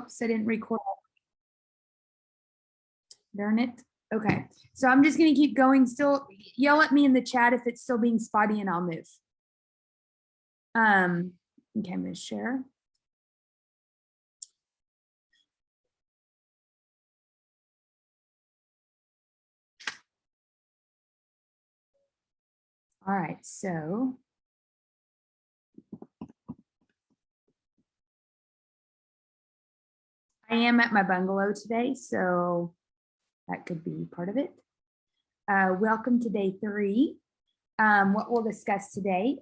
Oops, I didn't record. Darn it. Okay, so I'm just going to keep going. Still yell at me in the chat if it's still being spotty and I'll move. Okay, I'm going to share. All right, so I am at my bungalow today, so that could be part of it. Welcome to day 3. What we'll discuss today,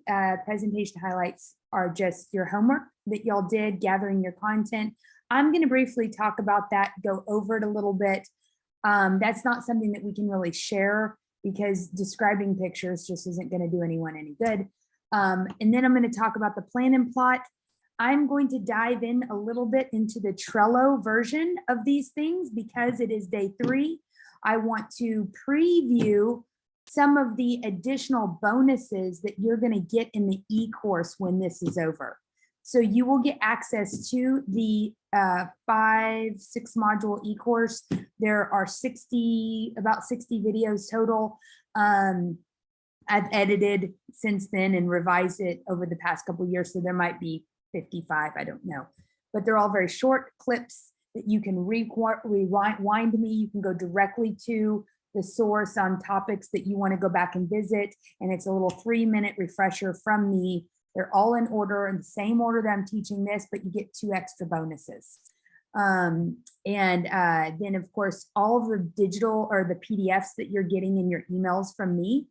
presentation highlights are just your homework that y'all did, gathering your content. I'm going to briefly talk about that, go over it a little bit. That's not something that we can really share because describing pictures just isn't going to do anyone any good. And then I'm going to talk about the plan and plot. I'm going to dive in a little bit into the Trello version of these things because it is day 3. I want to preview some of the additional bonuses that you're going to get in the e-course when this is over. So you will get access to the 5-6 module e-course. There are about 60 videos total. I've edited since then and revised it over the past couple of years, so there might be 55, I don't know. But they're all very short clips that you can rewind me. You can go directly to the source on topics that you want to go back and visit. And it's a little 3-minute refresher from me. They're all in order, in the same order that I'm teaching this, but you get 2 extra bonuses. Then of course, all of the digital or the PDFs that you're getting in your emails from me,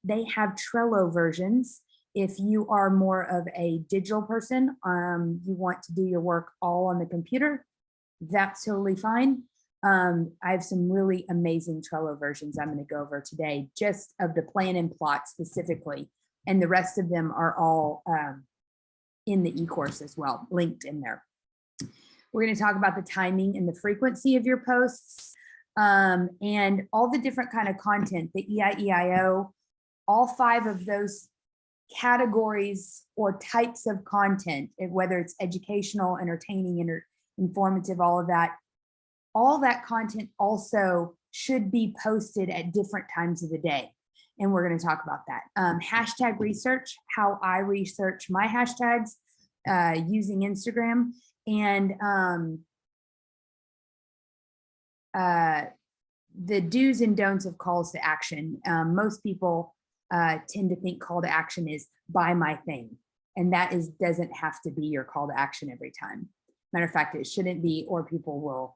they have Trello versions. If you are more of a digital person, you want to do your work all on the computer, that's totally fine. I have some really amazing Trello versions I'm going to go over today, just of the plan and plot specifically. And the rest of them are all in the e-course as well, linked in there. We're going to talk about the timing and the frequency of your posts and all the different kind of content, the EIEIO, all 5 of those categories or types of content, whether it's educational, entertaining, informative, all that content also should be posted at different times of the day. And we're going to talk about that. Hashtag research, how I research my hashtags using Instagram, and the do's and don'ts of calls to action. Most people tend to think call to action is buy my thing. And that doesn't have to be your call to action every time. Matter of fact, it shouldn't be, or people will,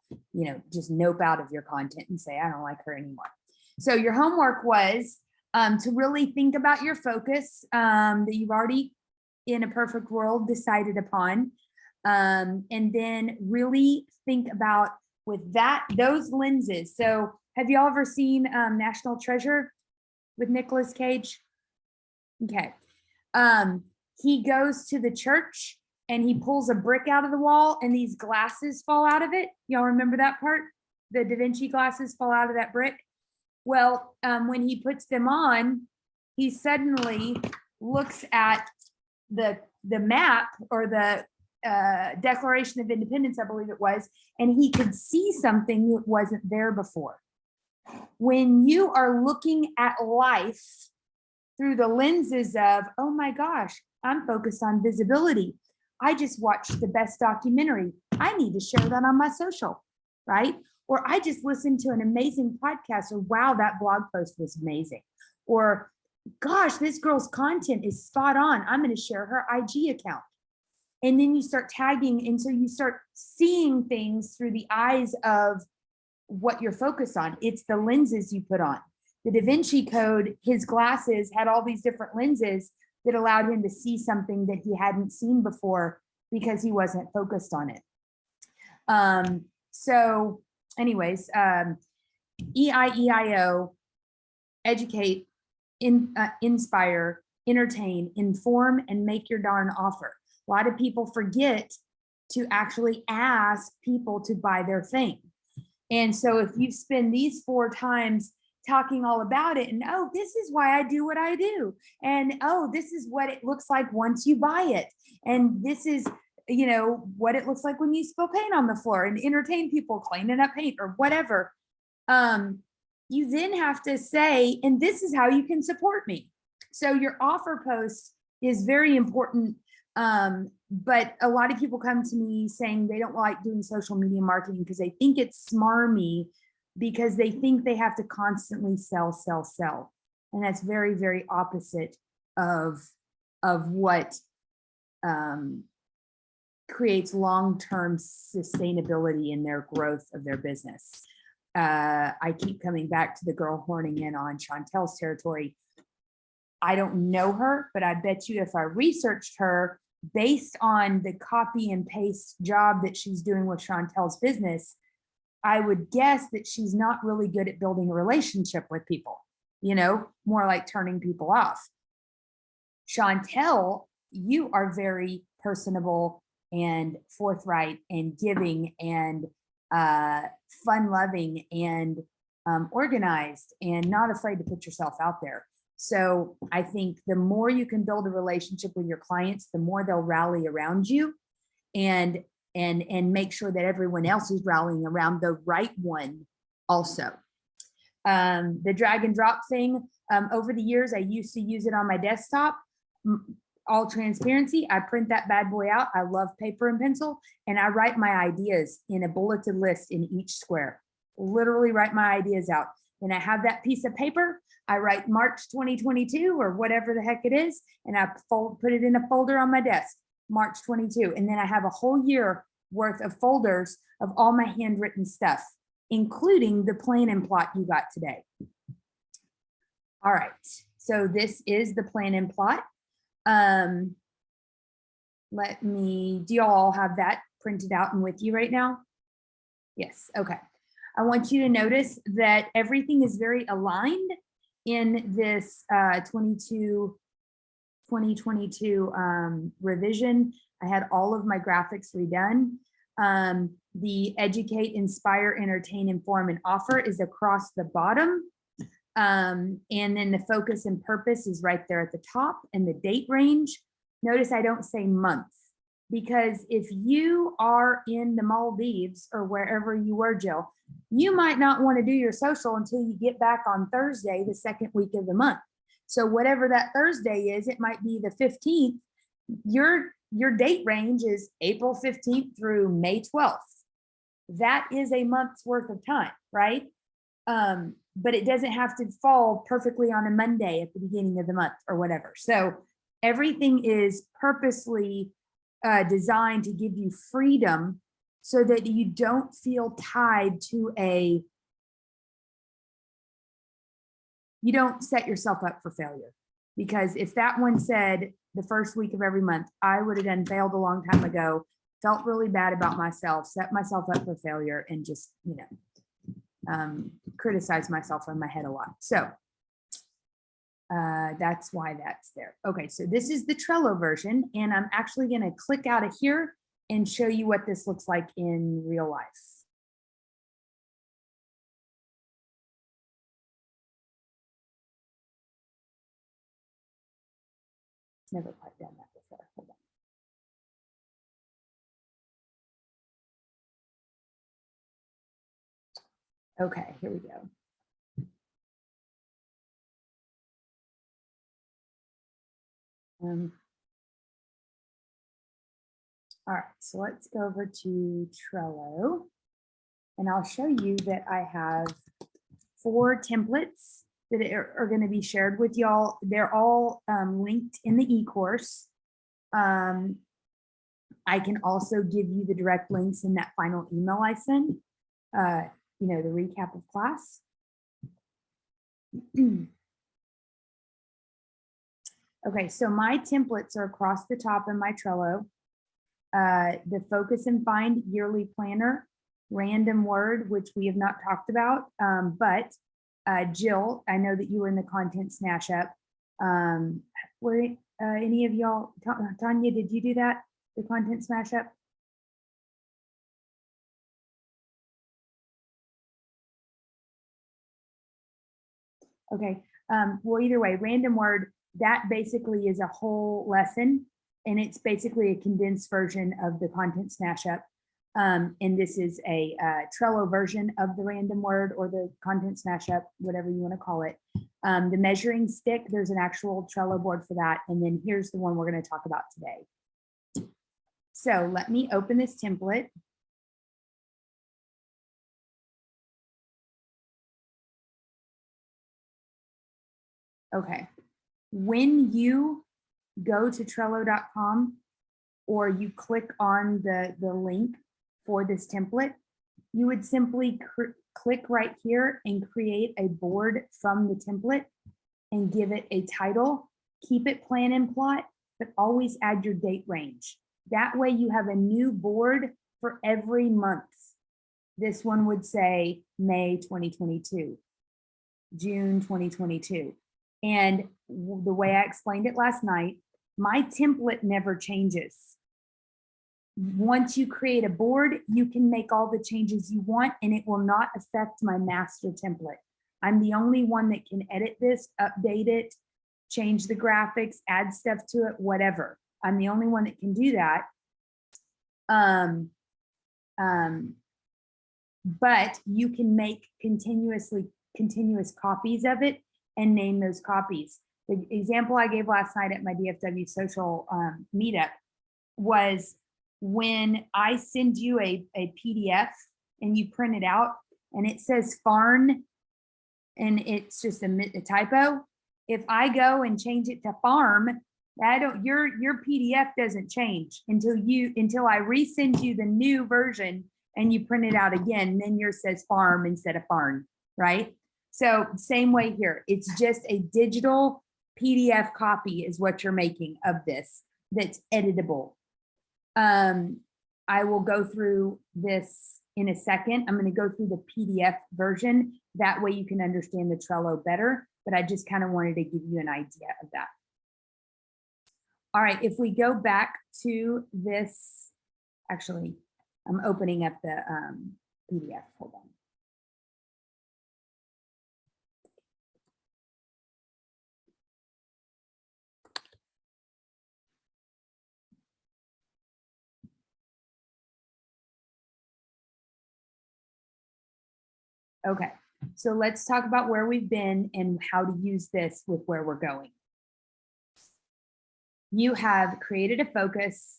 just nope out of your content and say, I don't like her anymore. So your homework was to really think about your focus that you've already, in a perfect world, decided upon. And then really think about with those lenses. So have you all ever seen National Treasure with Nicolas Cage? Okay. He goes to the church and he pulls a brick out of the wall and these glasses fall out of it. Y'all remember that part? The Da Vinci glasses fall out of that brick. Well, when he puts them on, he suddenly looks at the map or the Declaration of Independence, I believe it was, and he could see something that wasn't there before. When you are looking at life through the lenses of, oh my gosh, I'm focused on visibility. I just watched the best documentary. I need to share that on my social, right? Or I just listened to an amazing podcast, or wow, that blog post was amazing. Or gosh, this girl's content is spot on. I'm going to share her IG account. And then you start tagging, and so you start seeing things through the eyes of what you're focused on. It's the lenses you put on. The Da Vinci Code, his glasses had all these different lenses that allowed him to see something that he hadn't seen before because he wasn't focused on it. So anyways, EIEIO, educate, inspire, entertain, inform, and make your darn offer. A lot of people forget to actually ask people to buy their thing. And so if you spend these 4 times talking all about it, and oh, this is why I do what I do, and oh, this is what it looks like once you buy it, and this is you know, what it looks like when you spill paint on the floor and entertain people cleaning up paint or whatever. You then have to say, and this is how you can support me. So your offer post is very important. But a lot of people come to me saying they don't like doing social media marketing because they think it's smarmy, because they think they have to constantly sell, sell, sell. And that's very, very opposite of what creates long-term sustainability in their growth of their business. I keep coming back to the girl horning in on Chantel's territory. I don't know her, but I bet you if I researched her based on the copy and paste job that she's doing with Chantel's business, I would guess that she's not really good at building a relationship with people, you know, more like turning people off. Chantel, you are very personable and forthright and giving and fun loving and organized and not afraid to put yourself out there. So I think the more you can build a relationship with your clients, the more they'll rally around you and make sure that everyone else is rallying around the right one also. The drag and drop thing, over the years, I used to use it on my desktop. All transparency, I print that bad boy out. I love paper and pencil, and I write my ideas in a bulleted list in each square. Literally write my ideas out. Then I have that piece of paper. I write March 2022 or whatever the heck it is, and I put it in a folder on my desk, March 22. And then I have a whole year worth of folders of all my handwritten stuff, including the plan and plot you got today. All right, so this is the plan and plot. Let me, do you all have that printed out and with you right now? Yes, okay. I want you to notice that everything is very aligned in this 2022 revision. I had all of my graphics redone. The educate, inspire, entertain, inform, and offer is across the bottom. And then the focus and purpose is right there at the top, and the date range. Notice I don't say month, because if you are in the Maldives or wherever you were, Jill, you might not want to do your social until you get back on Thursday, the second week of the month. So whatever that Thursday is, it might be the 15th. Your date range is April 15th through May 12th. That is a month's worth of time, right? But it doesn't have to fall perfectly on a Monday at the beginning of the month or whatever. So everything is purposely designed to give you freedom so that you don't feel tied to you don't set yourself up for failure. Because if that one said the first week of every month, I would have done failed a long time ago, felt really bad about myself, set myself up for failure, and just, you know, criticize myself in my head a lot. So that's why that's there. Okay, so this is the Trello version, and I'm actually going to click out of here and show you what this looks like in real life. Never quite done that before. Hold on. Okay, here we go. All right, so let's go over to Trello, and I'll show you that I have 4 templates that are going to be shared with y'all. They're all linked in the e-course. I can also give you the direct links in that final email I send, you know, the recap of class. Okay, so my templates are across the top in my Trello. The focus and find yearly planner, random word, which we have not talked about, but Jill, I know that you were in the content smash up. Were any of y'all, Tanya, did you do that? The content smash up? Okay, well, either way, random word, that basically is a whole lesson and it's basically a condensed version of the content smash up. And this is a Trello version of the random word or the content smash up, whatever you want to call it. The measuring stick, there's an actual Trello board for that. And then here's the one we're going to talk about today. So let me open this template. Okay, when you go to Trello.com or you click on the link for this template, you would simply click right here and create a board from the template and give it a title. Keep it plan and plot, but always add your date range. That way you have a new board for every month. This one would say May 2022, June 2022. And the way I explained it last night, my template never changes. Once you create a board, you can make all the changes you want and it will not affect my master template. I'm the only one that can edit this, update it, change the graphics, add stuff to it, whatever. I'm the only one that can do that. But you can make continuous copies of it and name those copies. The example I gave last night at my DFW social meetup was when I send you a PDF and you print it out and it says farm and it's just a typo. If I go and change it to farm, your PDF doesn't change until I resend you the new version and you print it out again. Then yours says farm instead of farm, right? So same way here. It's just a digital PDF copy is what you're making of this that's editable. I will go through this in a second. I'm going to go through the PDF version. That way you can understand the Trello better, but I just kind of wanted to give you an idea of that. All right, if we go back to this, actually, I'm opening up the PDF. Hold on. Okay, so let's talk about where we've been and how to use this with where we're going. You have created a focus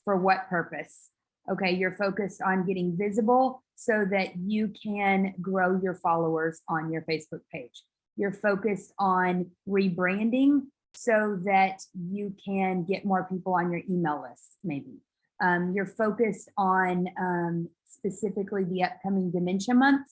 for what purpose? Okay, you're focused on getting visible so that you can grow your followers on your Facebook page. You're focused on rebranding so that you can get more people on your email list, maybe. You're focused on specifically the upcoming Dementia Month,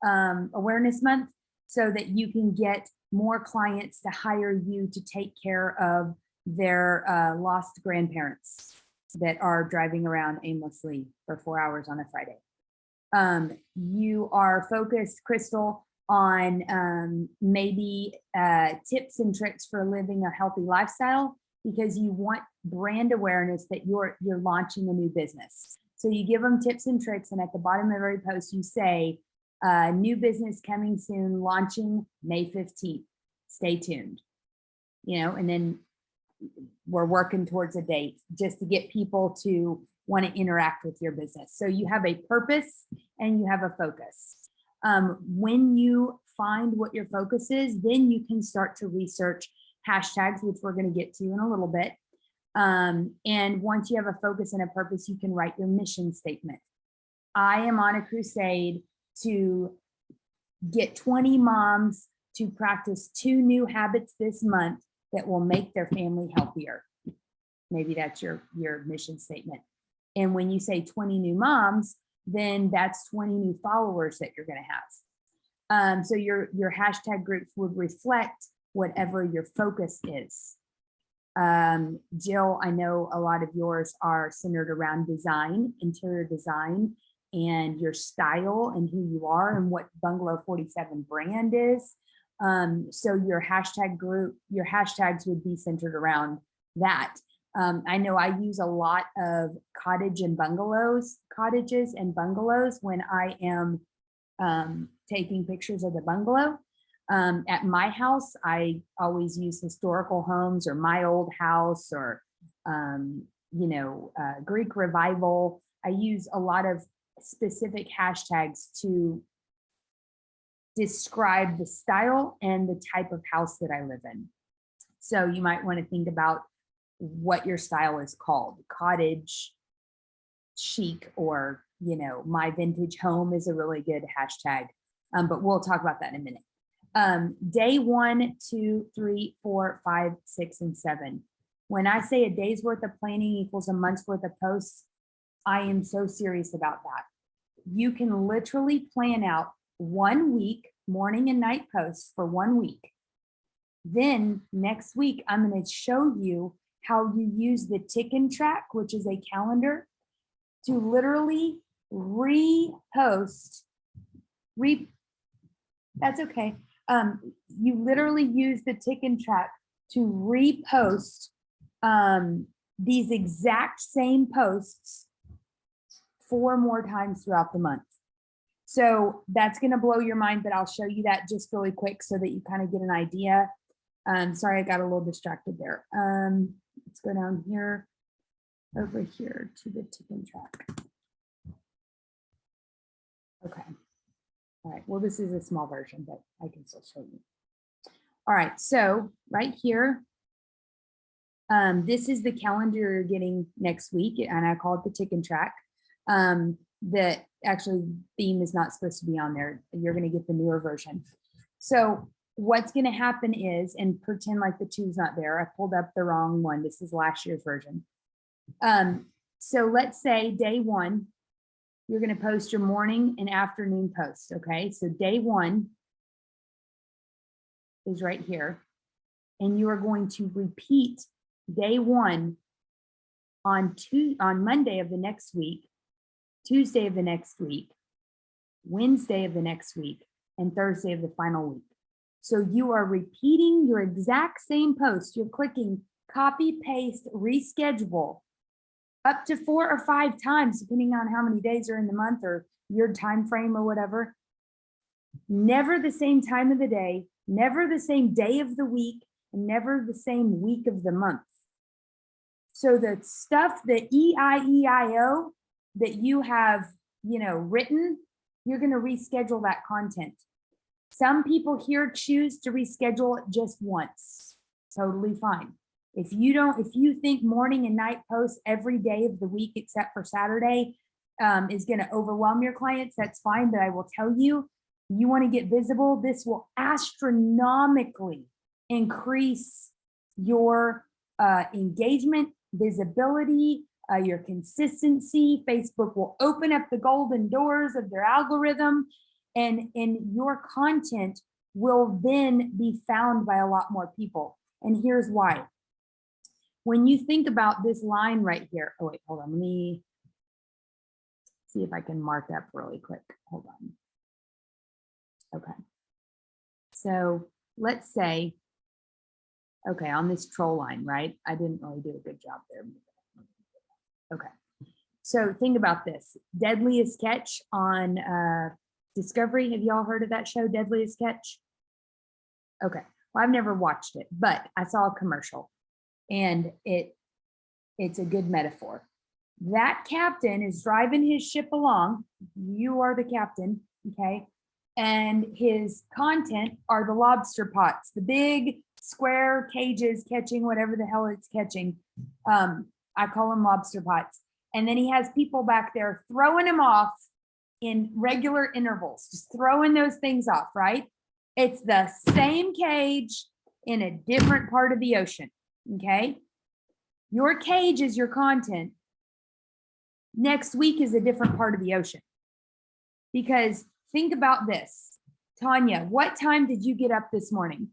Awareness Month, so that you can get more clients to hire you to take care of their lost grandparents that are driving around aimlessly for 4 hours on a Friday. You are focused, Crystal, on maybe tips and tricks for living a healthy lifestyle because you want brand awareness that you're launching a new business. So you give them tips and tricks, and at the bottom of every post you say, new business coming soon, launching May 15th. Stay tuned. You know, and then we're working towards a date just to get people to want to interact with your business. So you have a purpose and you have a focus. When you find what your focus is, then you can start to research hashtags, which we're going to get to in a little bit. And once you have a focus and a purpose, you can write your mission statement. I am on a crusade to get 20 moms to practice 2 new habits this month that will make their family healthier. Maybe that's your mission statement. And when you say 20 new moms, then that's 20 new followers that you're going to have. So your hashtag groups would reflect whatever your focus is. Jill, I know a lot of yours are centered around design, interior design, and your style and who you are and what Bungalow 47 brand is. So your hashtag group, your hashtags would be centered around that. I know I use a lot of cottages and bungalows when I am taking pictures of the bungalow. At my house, I always use historical homes or my old house or Greek revival. I use a lot of specific hashtags to describe the style and the type of house that I live in. So you might want to think about what your style is called. Cottage chic, or my vintage home is a really good hashtag, but we'll talk about that in a minute. Day 1, 2, 3, 4, 5, 6, and 7. When I say a day's worth of planning equals a month's worth of posts, I am so serious about that. You can literally plan out 1 week, morning and night posts for 1 week. Then next week, I'm going to show you how you use the tick and track, which is a calendar, to literally repost. That's okay. You literally use the tick and track to repost these exact same posts 4 more times throughout the month. So that's going to blow your mind, but I'll show you that just really quick so that you kind of get an idea. Sorry, I got a little distracted there. Let's go down here, over here to the tick and track. Okay. All right. Well, this is a small version, but I can still show you. All right. So right here, this is the calendar you're getting next week, and I call it the tick and track. That actually theme is not supposed to be on there. You're going to get the newer version. So what's going to happen is, and pretend like the 2 is not there. I pulled up the wrong one. This is last year's version. So let's say day 1, you're going to post your morning and afternoon posts. Okay. So day 1 is right here. And you are going to repeat day 1 on Monday of the next week, Tuesday of the next week, Wednesday of the next week, and Thursday of the final week. So you are repeating your exact same post. You're clicking copy, paste, reschedule up to 4 or 5 times, depending on how many days are in the month or your time frame or whatever. Never the same time of the day, never the same day of the week, and never the same week of the month. So the stuff, the EIEIO that you have, written, you're going to reschedule that content. Some people here choose to reschedule it just once. Totally fine. If you think morning and night posts every day of the week except for Saturday is going to overwhelm your clients, that's fine. But I will tell you, you want to get visible, this will astronomically increase your engagement, visibility, your consistency. Facebook will open up the golden doors of their algorithm, and your content will then be found by a lot more people. And here's why. When you think about this line right here, oh wait, hold on, let me see if I can mark up really quick. Hold on. Okay. So let's say, okay, on this troll line, right? I didn't really do a good job there. Okay. So think about this. Deadliest Catch on Discovery. Have y'all heard of that show, Deadliest Catch? Okay. Well, I've never watched it, but I saw a commercial, and it's a good metaphor. That captain is driving his ship along. You are the captain, okay? And his content are the lobster pots, the big square cages catching whatever the hell it's catching. I call them lobster pots. And then he has people back there throwing them off in regular intervals, just throwing those things off, right? It's the same cage in a different part of the ocean, okay? Your cage is your content. Next week is a different part of the ocean. Because think about this. Tanya, what time did you get up this morning?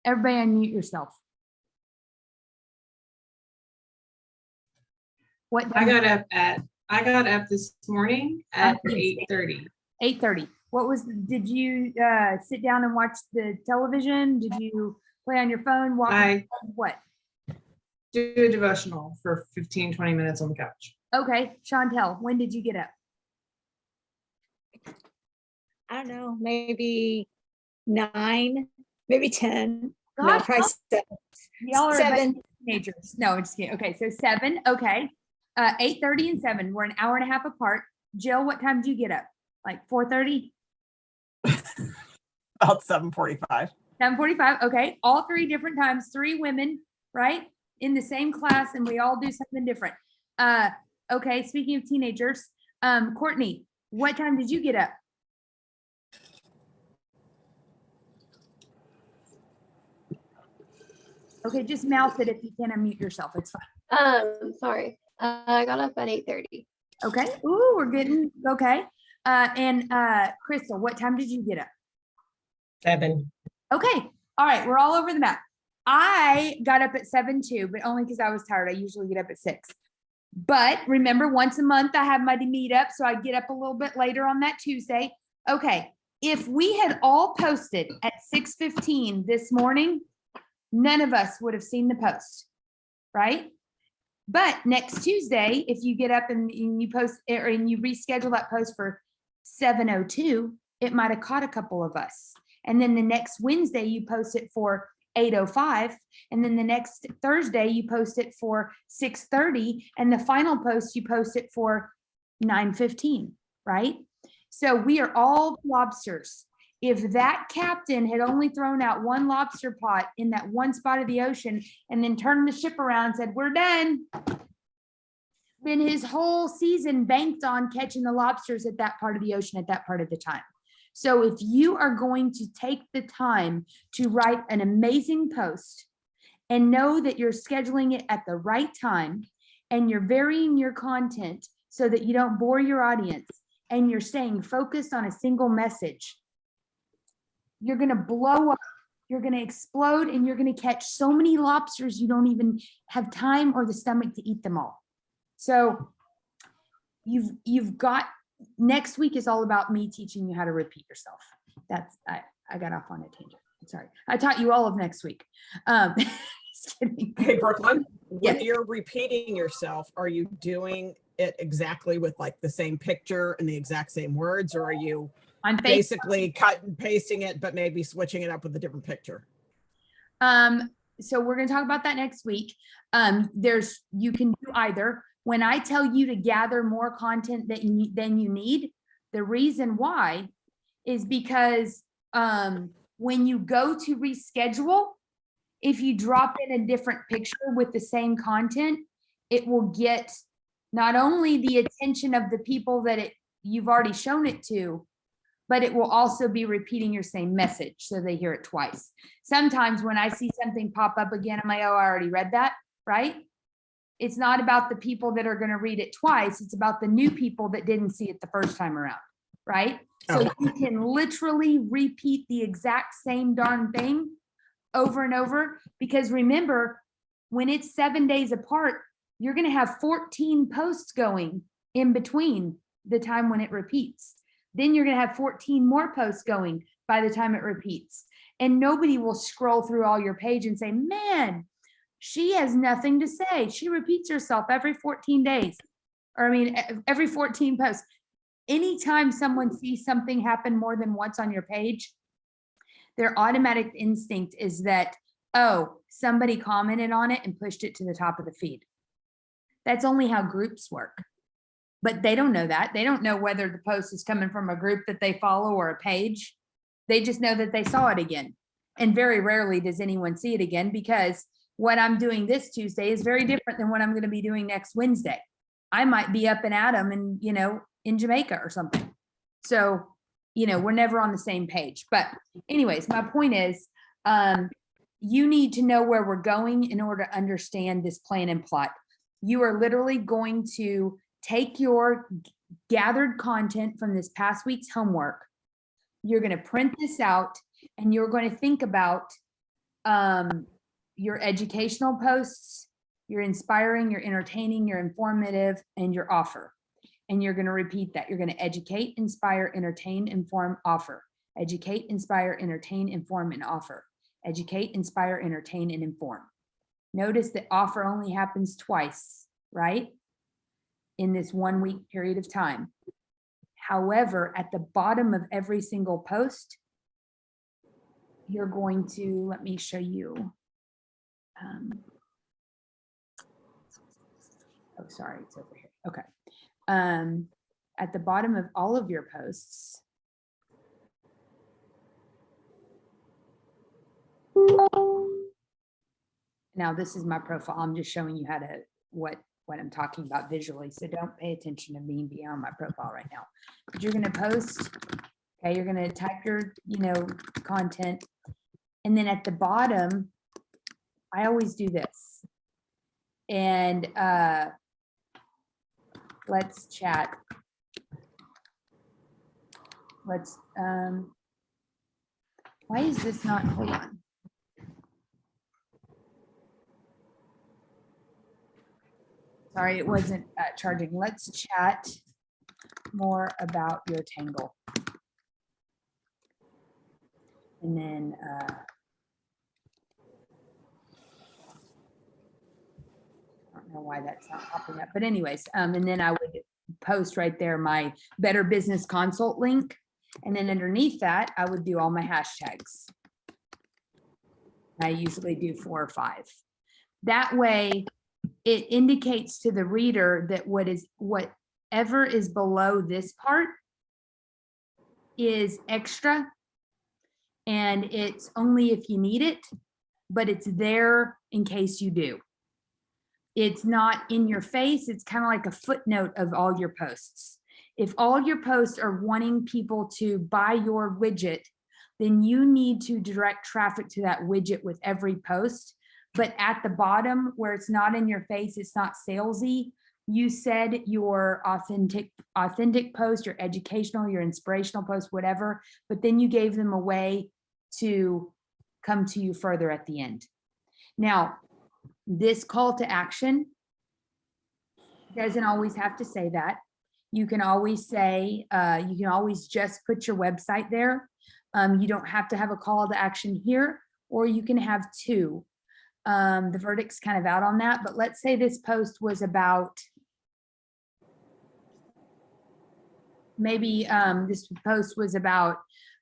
Everybody unmute yourself. What time? I got up this morning at 8:30. 8:30. Did you sit down and watch the television? Did you play on your phone? What? Do a devotional for 15, 20 minutes on the couch. Okay. Chantel, when did you get up? I don't know, maybe 9, maybe 10. Gosh, no, probably 7. Y'all are 7. teenagers. No, I'm just kidding. Okay, so 7. Okay. 8:30 and 7. We're an hour and a half apart. Jill, what time do you get up? Like 4:30? About 7:45. 7:45. Okay. All 3 different times, 3 women, right? In the same class, and we all do something different. Okay. Speaking of teenagers, Courtney, what time did you get up? Okay, just mouth it if you can unmute yourself. It's fine. Sorry. I got up at 8:30. Okay. Ooh, we're getting okay. And Crystal, what time did you get up? 7. Okay. All right. We're all over the map. I got up at 7 too, but only because I was tired. I usually get up at 6. But remember, once a month I have my meetup, so I get up a little bit later on that Tuesday. Okay. If we had all posted at 6:15 this morning, none of us would have seen the post, right? But next Tuesday, if you get up and you post or and you reschedule that post for 7:02, it might have caught a couple of us. And then the next Wednesday, you post it for 8:05. And then the next Thursday, you post it for 6:30. And the final post, you post it for 9:15, right? So we are all lobsters. If that captain had only thrown out 1 lobster pot in that one spot of the ocean and then turned the ship around and said, we're done, then his whole season banked on catching the lobsters at that part of the ocean at that part of the time. So if you are going to take the time to write an amazing post and know that you're scheduling it at the right time and you're varying your content so that you don't bore your audience and you're staying focused on a single message, you're going to blow up, you're going to explode, and you're going to catch so many lobsters you don't even have time or the stomach to eat them all. So you've got, next week is all about me teaching you how to repeat yourself. That's, I got off on a tangent. Sorry. I taught you all of next week. Just kidding. Hey, Brooklyn, when Yes. you're repeating yourself, are you doing it exactly with like the same picture and the exact same words, or are you On Facebook. basically cut and pasting it, but maybe switching it up with a different picture? So we're going to talk about that next week. You can do either. When I tell you to gather more content than you need, the reason why is because when you go to reschedule, if you drop in a different picture with the same content, it will get not only the attention of the people that you've already shown it to, but it will also be repeating your same message so they hear it twice. Sometimes when I see something pop up again, I'm like, oh, I already read that, right? It's not about the people that are going to read it twice. It's about the new people that didn't see it the first time around, right? So Okay. you can literally repeat the exact same darn thing over and over, because remember, when it's 7 days apart, you're going to have 14 posts going in between the time when it repeats. Then you're going to have 14 more posts going by the time it repeats. And nobody will scroll through all your page and say, man, she has nothing to say. She repeats herself every 14 days. Or I mean, every 14 posts. Anytime someone sees something happen more than once on your page, their automatic instinct is that, oh, somebody commented on it and pushed it to the top of the feed. That's only how groups work. But they don't know that. They don't know whether the post is coming from a group that they follow or a page. They just know that they saw it again. And very rarely does anyone see it again, because what I'm doing this Tuesday is very different than what I'm going to be doing next Wednesday. I might be up in Adam and, in Jamaica or something. So, we're never on the same page. But anyways, my point is, you need to know where we're going in order to understand this plan and plot. You are literally going to take your gathered content from this past week's homework. You're going to print this out, and you're going to think about your educational posts, your inspiring, your entertaining, your informative, and your offer. And you're going to repeat that. You're going to educate, inspire, entertain, inform, offer. Educate, inspire, entertain, inform, and offer. Educate, inspire, entertain, and inform. Notice that offer only happens twice, right? In this 1 week period of time. However, at the bottom of every single post, you're going to, let me show you. Oh, sorry, it's over here. Okay. At the bottom of all of your posts. Now, this is my profile. I'm just showing you how to, what I'm talking about visually. So don't pay attention to me being on my profile right now. But you're going to post, okay, you're going to type your, content. And then at the bottom, I always do this. And let's chat. Let's, why is this not, hold on. Sorry, it wasn't charging. Let's chat more about your tangle. And then I don't know why that's not popping up, but anyways, and then I would post right there my Better Business Consult link. And then underneath that, I would do all my hashtags. I usually do 4 or 5. That way, it indicates to the reader that whatever is below this part is extra, and it's only if you need it, but it's there in case you do. It's not in your face. It's kind of like a footnote of all your posts. If all your posts are wanting people to buy your widget, then you need to direct traffic to that widget with every post. But at the bottom where it's not in your face, it's not salesy. You said your authentic post, your educational, your inspirational post, whatever, but then you gave them a way to come to you further at the end. Now, this call to action doesn't always have to say that. You can always say, you can always just put your website there. You don't have to have a call to action here, or you can have 2. The verdict's kind of out on that, but let's say this post was about, maybe this post was about,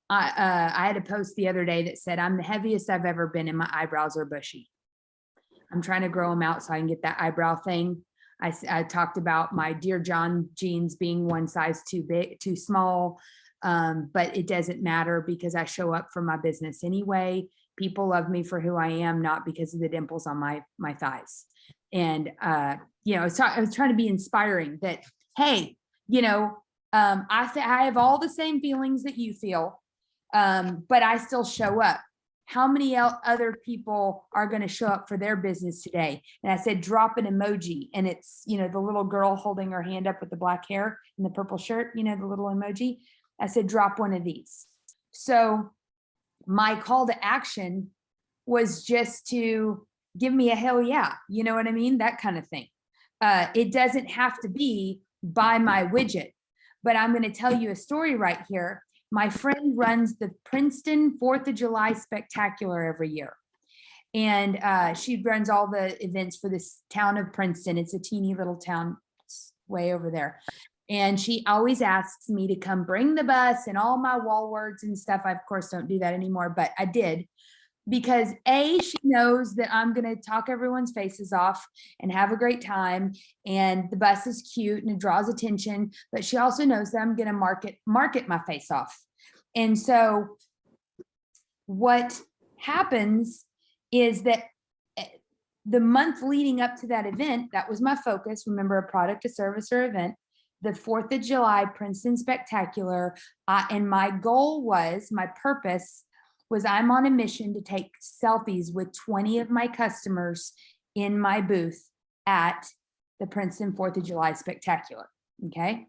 I had a post the other day that said, I'm the heaviest I've ever been and my eyebrows are bushy. I'm trying to grow them out so I can get that eyebrow thing. I talked about my Dear John jeans being one size too big, too small, but it doesn't matter because I show up for my business anyway. People love me for who I am, not because of the dimples on my thighs. And, I was trying to be inspiring that, hey, I have all the same feelings that you feel, but I still show up. How many other people are going to show up for their business today? And I said, drop an emoji. And it's, the little girl holding her hand up with the black hair and the purple shirt, the little emoji. I said, drop one of these. So my call to action was just to give me a hell yeah. You know what I mean? That kind of thing. It doesn't have to be buy my widget, but I'm going to tell you a story right here. My friend runs the Princeton 4th of July Spectacular every year. And she runs all the events for this town of Princeton. It's a teeny little town way over there. And she always asks me to come bring the bus and all my wall words and stuff. I, of course, don't do that anymore, but I did. Because she knows that I'm going to talk everyone's faces off and have a great time. And the bus is cute and it draws attention, but she also knows that I'm going to market my face off. And so what happens is that the month leading up to that event, that was my focus. Remember, a product, a service, or event, the 4th of July Princeton Spectacular. And my goal was, my purpose was, I'm on a mission to take selfies with 20 of my customers in my booth at the Princeton 4th of July Spectacular, okay?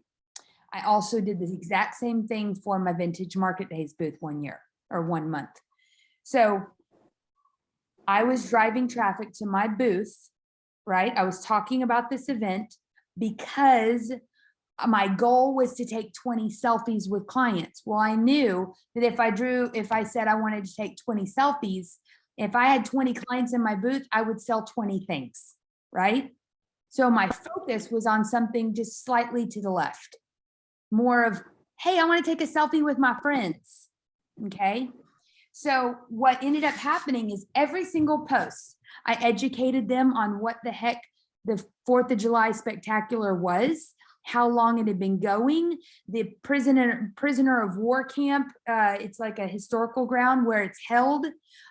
I also did the exact same thing for my Vintage Market Days booth 1 year or 1 month. So I was driving traffic to my booth, right? I was talking about this event because my goal was to take 20 selfies with clients. Well, I knew that if I said I wanted to take 20 selfies, if I had 20 clients in my booth, I would sell 20 things, right? So my focus was on something just slightly to the left, more of, hey, I want to take a selfie with my friends, okay? So what ended up happening is every single post, I educated them on what the heck the 4th of July spectacular was, how long it had been going, the prisoner of war camp. It's like a historical ground where it's held.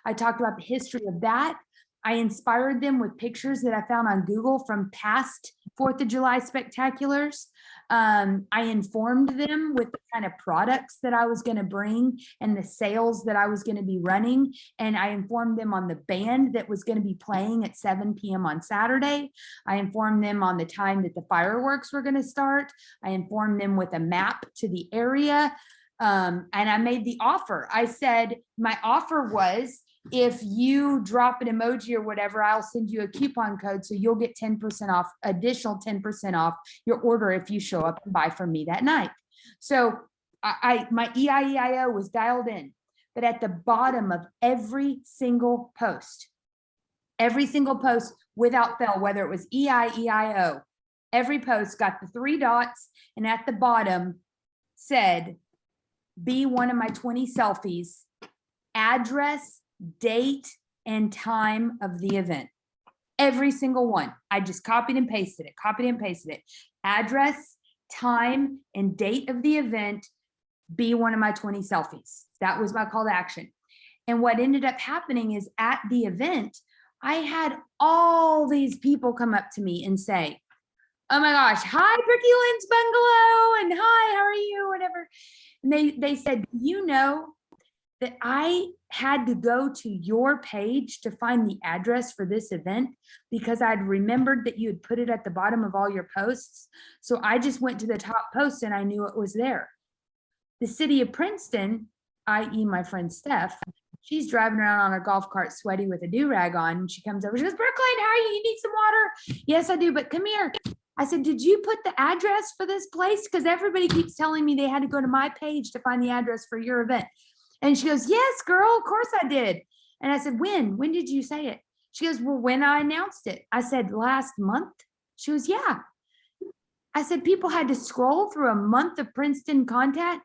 I talked about the history of that. I inspired them with pictures that I found on Google from past 4th of July spectaculars. I informed them with the kind of products that I was going to bring and the sales that I was going to be running. And I informed them on the band that was going to be playing at 7 p.m. on Saturday. I informed them on the time that the fireworks were going to start. I informed them with a map to the area. And I made the offer. I said, my offer was, if you drop an emoji or whatever, I'll send you a coupon code so you'll get 10% off, additional 10% off your order if you show up and buy from me that night. So my EIEIO was dialed in, but at the bottom of every single post without fail, whether it was EIEIO, every post got the 3 dots, and at the bottom said, be one of my 20 selfies, address, date, and time of the event. Every single one. I just copied and pasted it. Address, time, and date of the event, be one of my 20 selfies. That was my call to action. And what ended up happening is at the event, I had all these people come up to me and say, oh my gosh, hi, Bricky Lynn's Bungalow, and hi, how are you, whatever. And they said, you know, that I had to go to your page to find the address for this event because I'd remembered that you had put it at the bottom of all your posts. So I just went to the top post and I knew it was there. The city of Princeton, i.e. my friend Steph, she's driving around on her golf cart sweaty with a do-rag on. And she comes over, she goes, Brooklyn, how are you? You need some water? Yes, I do, but come here. I said, did you put the address for this place? Because everybody keeps telling me they had to go to my page to find the address for your event. And she goes, yes, girl, of course I did. And I said, when did you say it? She goes, well, when I announced it. I said, last month? She goes, yeah. I said, people had to scroll through a month of Princeton content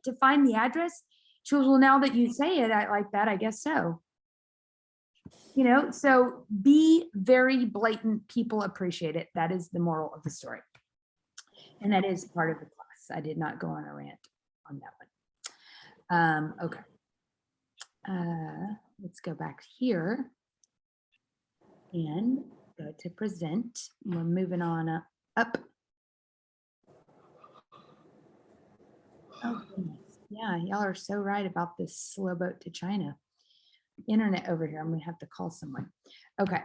to find the address. She goes, well, now that you say it like that, I guess so. You know, so be very blatant. People appreciate it. That is the moral of the story. And that is part of the class. I did not go on a rant on that one. Okay. Let's go back here and go to present. We're moving on up. Oh, goodness. Yeah, y'all are so right about this slow boat to China. Internet over here. I'm gonna have to call someone. Okay.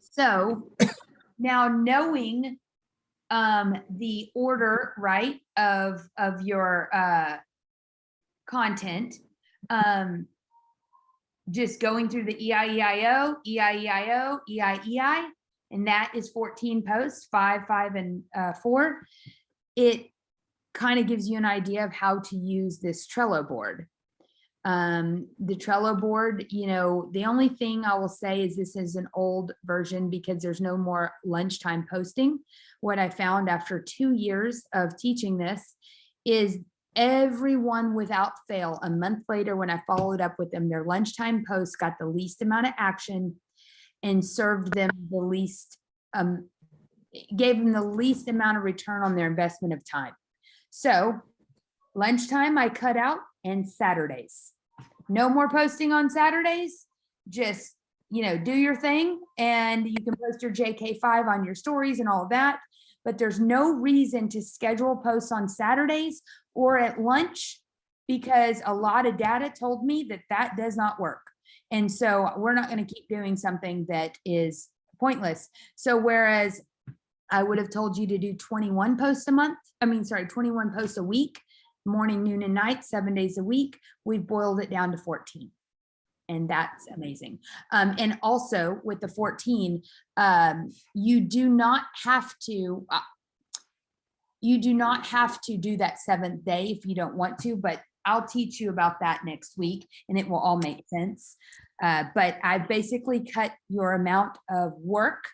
So now knowing the order, right, of your content, just going through the EIEIO, EIEI, and that is 14 posts, 5, and 4. It kind of gives you an idea of how to use this Trello board. The Trello board, you know, the only thing I will say is this is an old version because there's no more lunchtime posting. What I found after 2 years of teaching this is everyone without fail, a month later when I followed up with them, their lunchtime posts got the least amount of action and served them the least, gave them the least amount of return on their investment of time. So lunchtime I cut out, and Saturdays. No more posting on Saturdays. Just, you know, do your thing, and you can post your JK5 on your stories and all of that. But there's no reason to schedule posts on Saturdays or at lunch, because a lot of data told me that that does not work. And so we're not going to keep doing something that is pointless. So whereas I would have told you to do 21 posts a month, 21 posts a week, morning, noon, and night, 7 days a week, we've boiled it down to 14. And that's amazing. And also with the 14, you do not have to do that 7th day if you don't want to, but I'll teach you about that next week and it will all make sense. But I basically cut your amount of work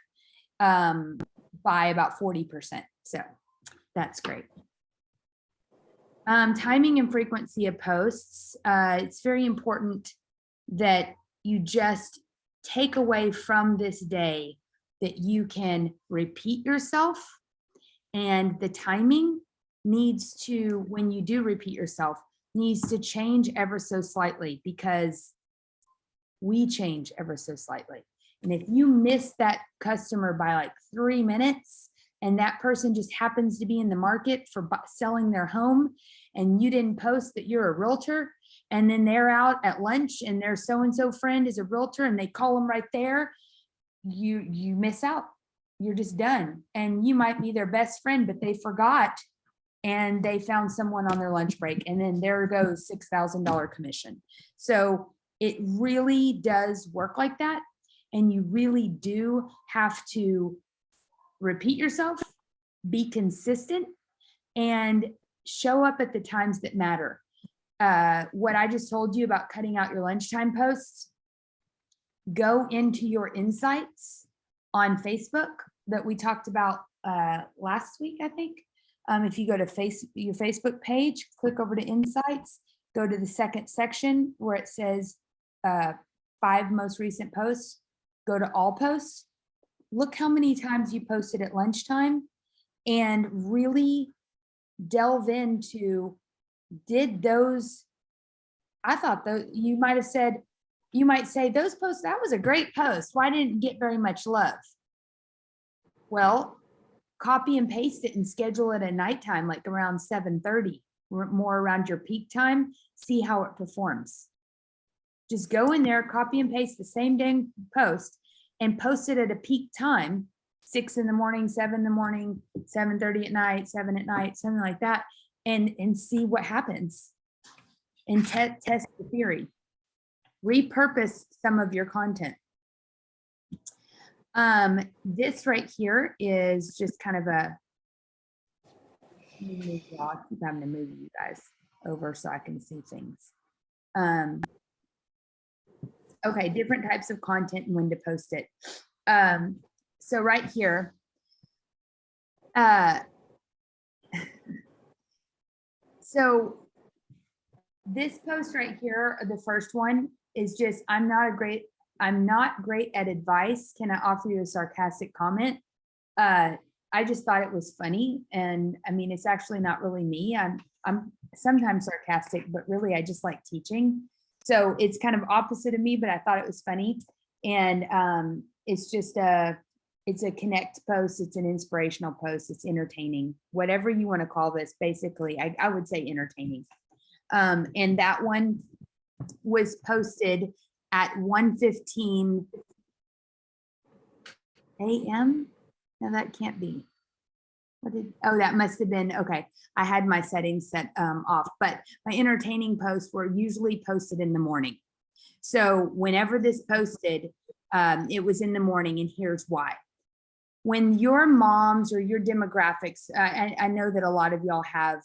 by about 40%. So that's great. Timing and frequency of posts. It's very important that you just take away from this day that you can repeat yourself, and the timing needs to, when you do repeat yourself, needs to change ever so slightly, because we change ever so slightly. And if you miss that customer by like 3 minutes, and that person just happens to be in the market for selling their home, and you didn't post that you're a realtor, and then they're out at lunch and their so-and-so friend is a realtor and they call them right there, you miss out. You're just done. And you might be their best friend, but they forgot and they found someone on their lunch break, and then there goes $6,000 commission. So it really does work like that. And you really do have to repeat yourself, be consistent, and show up at the times that matter. What I just told you about cutting out your lunchtime posts, go into your insights on Facebook that we talked about last week, I think. If you go to your Facebook page, click over to insights, go to the second section where it says 5 most recent posts, go to all posts. Look how many times you posted at lunchtime, and really delve into, did those, I thought those, you might say those posts, that was a great post. Why didn't it get very much love? Well, copy and paste it and schedule it at nighttime, like around 7:30, more around your peak time, see how it performs. Just go in there, copy and paste the same dang post and post it at a peak time, 6 in the morning, 7 in the morning, 7:30 at night, 7 at night, something like that, and see what happens, and test the theory. Repurpose some of your content. This right here is just kind of a, I'll keep having to move you guys over so I can see things. Okay, different types of content and when to post it. So right here, so this post right here, the first one, is just, I'm not great at advice. Can I offer you a sarcastic comment? I just thought it was funny. And I mean, it's actually not really me. I'm sometimes sarcastic, but really I just like teaching. So it's kind of opposite of me, but I thought it was funny. And it's just it's a connect post. It's an inspirational post. It's entertaining, whatever you want to call this. Basically, I would say entertaining. And that one was posted at 1:15 a.m. No, that can't be. That must have been, okay. I had my settings set off, but my entertaining posts were usually posted in the morning. So whenever this posted, it was in the morning, and here's why. When your moms or your demographics, I know that a lot of y'all have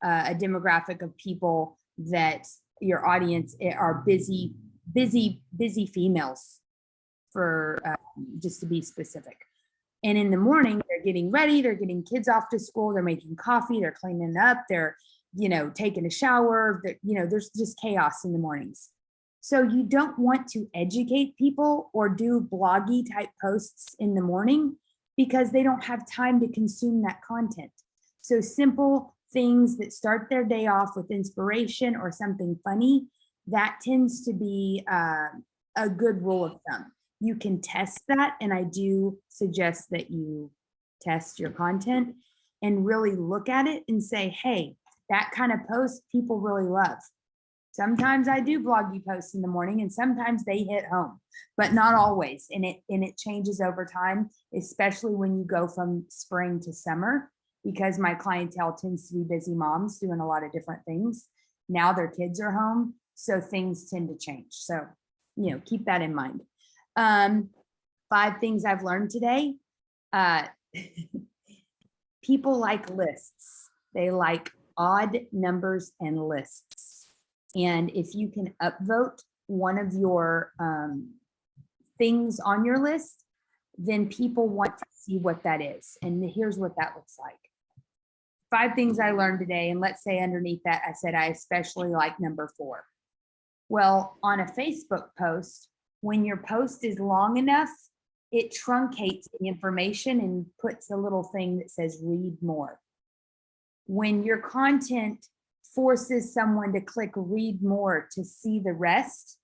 a demographic of people that your audience are busy females, for just to be specific. And in the morning, they're getting ready, they're getting kids off to school, they're making coffee, they're cleaning up, they're, taking a shower, there's just chaos in the mornings. So you don't want to educate people or do bloggy type posts in the morning, because they don't have time to consume that content. So simple things that start their day off with inspiration or something funny, that tends to be a good rule of thumb. You can test that, and I do suggest that you test your content and really look at it and say, hey, that kind of post people really love. Sometimes I do bloggy posts in the morning, and sometimes they hit home, but not always. And it changes over time, especially when you go from spring to summer, because my clientele tends to be busy moms doing a lot of different things. Now their kids are home, so things tend to change. So, keep that in mind. 5 things I've learned today. People like lists. They like odd numbers and lists. And if you can upvote one of your things on your list, then people want to see what that is. And here's what that looks like. 5 things I learned today. And let's say underneath that, I said, I especially like number 4. Well, on a Facebook post, when your post is long enough, it truncates the information and puts a little thing that says read more. When your content forces someone to click read more to see the rest,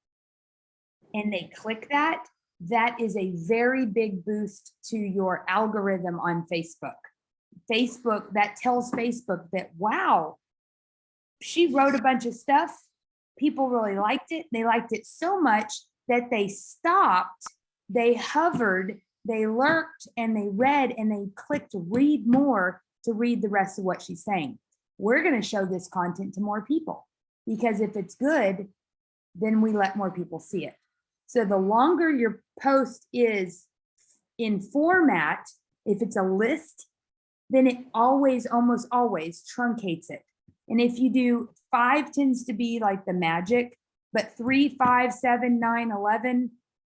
and they click that, that is a very big boost to your algorithm on Facebook. Facebook, that tells Facebook that, wow, she wrote a bunch of stuff. People really liked it. They liked it so much that they stopped, they hovered, they lurked, and they read, and they clicked read more to read the rest of what she's saying. We're going to show this content to more people, because if it's good, then we let more people see it. So the longer your post is in format, if it's a list, then it always, almost always truncates it. And if you do 5 tends to be like the magic, but 3, 5, 7, 9, 11,